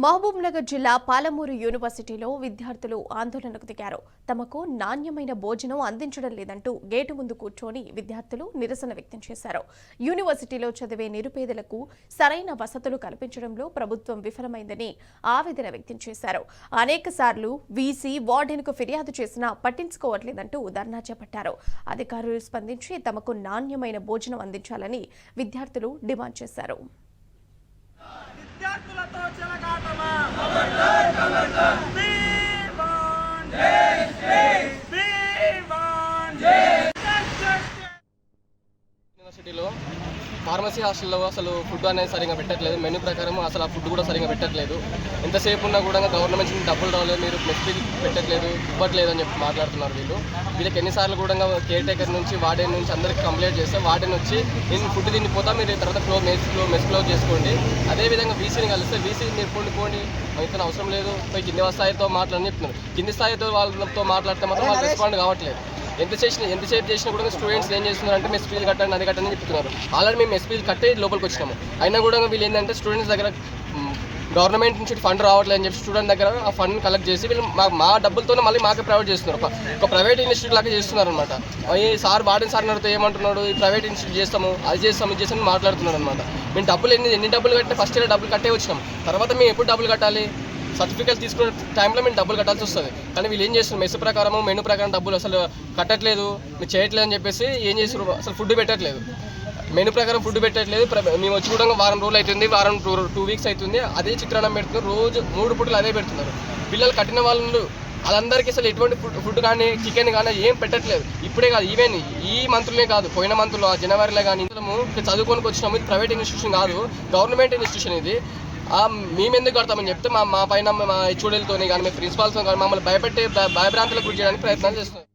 మహబూబ్నగర్ జిల్లా పాలమూరు యూనివర్సిటీలో విద్యార్థులు ఆందోళనకు దిగారు. తమకు నాణ్యమైన భోజనం అందించడం లేదంటూ గేటు ముందు కూర్చొని విద్యార్థులు నిరసన వ్యక్తం చేశారు. యూనివర్సిటీలో చదివే నిరుపేదలకు సరైన వసతులు కల్పించడంలో ప్రభుత్వం విఫలమైందని ఆవేదన వ్యక్తం చేశారు. అనేకసార్లు వీసీ, వార్డెన్కు ఫిర్యాదు చేసినా పట్టించుకోవట్లేదంటూ ధర్నా చేపట్టారు. అధికారులు స్పందించి తమకు నాణ్యమైన భోజనం అందించాలని విద్యార్థులు డిమాండ్ చేశారు. విద్యార్థులతో చెలగాటమా యూనివర్సిటీలో ఫార్మసీ హాస్టల్లో అసలు ఫుడ్ అనేది సరిగా పెట్టట్లేదు. మెనూ ప్రకారం అసలు ఆ ఫుడ్ కూడా సరిగా పెట్టట్లేదు. ఎంతసేపు ఉన్నా కూడా గవర్నమెంట్ నుంచి డబ్బులు రాలేదు, మీరు మెస్ ఫీజు పెట్టట్లేదు, ఇవ్వట్లేదు అని చెప్పి మాట్లాడుతున్నారు. వీళ్ళకి ఎన్నిసార్లు కూడా కేర్ టేకర్ నుంచి, వార్డెన్ నుంచి అందరికి కంప్లైంట్ చేస్తే వార్డెన్ వచ్చి నేను ఫుడ్ తినిపోతా, మీరు తర్వాత మెస్ క్లోజ్ చేసుకోండి. అదేవిధంగా వీసీని కలిస్తే వీసీ మీరు పోండి అయితే అవసరం లేదు, కింది స్థాయితో మాట్లాడని చెప్తున్నారు. కింది స్థాయితో వాళ్ళతో మాట్లాడితే మాత్రం వాళ్ళు రెస్పాండ్ కావట్లేదు. ఎంతసేపు చేసినా కూడా స్టూడెంట్స్ ఏం చేస్తున్నారంటే మెస్ ఫీజు కట్టండి, అది కట్టండి చెప్తున్నారు. ఆల్రెడీ మేము మెస్ ఫీజు కట్టి లోపలికి వచ్చినాము. అయినా కూడా వీళ్ళు ఏంటంటే స్టూడెంట్స్ దగ్గర గవర్నమెంట్ నుంచి ఫండ్ రావట్లేదని చెప్పి స్టూడెంట్ దగ్గర ఆ ఫండ్ కలెక్ట్ చేసి వీళ్ళు మా డబ్బులతోనే మళ్ళీ మాకే ప్రొవైడ్ చేస్తున్నారు. ఒక ప్రైవేట్ ఇన్స్టిట్యూట్ లాగా చేస్తున్నారు అనమాట. సార్ వార్డెన్ సార్ నడితే ఏమంటున్నాడు, ఈ ప్రైవేట్ ఇన్స్టిట్యూట్ చేస్తాము, అది చేస్తాము, ఇది చేస్తామని మాట్లాడుతున్నాడు అనమాట. మేము డబ్బులు ఎన్ని డబ్బులు కట్టే ఫస్ట్ ఇయర్ డబ్బులు కట్టే వచ్చినాం. తర్వాత మేము ఎప్పుడు డబ్బులు కట్టాలి? సర్టిఫికేట్ తీసుకునే టైంలో మేము డబ్బులు కట్టాల్సి వస్తుంది. కానీ వీళ్ళు ఏం చేస్తున్నారు, మెస్ ప్రకారం మెనూ ప్రకారం డబ్బులు అసలు కట్టట్లేదు, మీరు చేయట్లేదు అని చెప్పేసి ఏం చేస్తున్నారు, అసలు ఫుడ్ పెట్టట్లేదు. మెనూ ప్రకారం ఫుడ్ పెట్టట్లేదు. మేము వచ్చి కూడా వారం రోజులు అవుతుంది, వారం 2 వీక్స్ అవుతుంది. అదే చిత్రాన్నం పెడుతున్నారు, రోజు 3 పూటలు అదే పెడుతున్నారు. పిల్లలు కట్టిన వాళ్ళు వాళ్ళందరికీ అసలు ఎటువంటి ఫుడ్ కానీ చికెన్ కానీ ఏం పెట్టట్లేదు. ఇప్పుడే కాదు, ఈవెన్ ఈ మంత్లోనే కాదు, పోయిన మంత్లో జనవరిలో కానీ చదువుకోనికి వచ్చినాము. ఇది ప్రైవేట్ ఇన్స్టిట్యూషన్ కాదు, గవర్నమెంట్ ఇన్స్టిట్యూషన్. ఇది మేము ఎందుకు కడతామని చెప్తే మా పైన మా హెచ్ఓడీలతో కానీ, మీ ప్రిన్సిపాల్స్తో కానీ మమ్మల్ని భయభ్రాంతులకు గురి చేయడానికి ప్రయత్నాలు చేస్తున్నాం.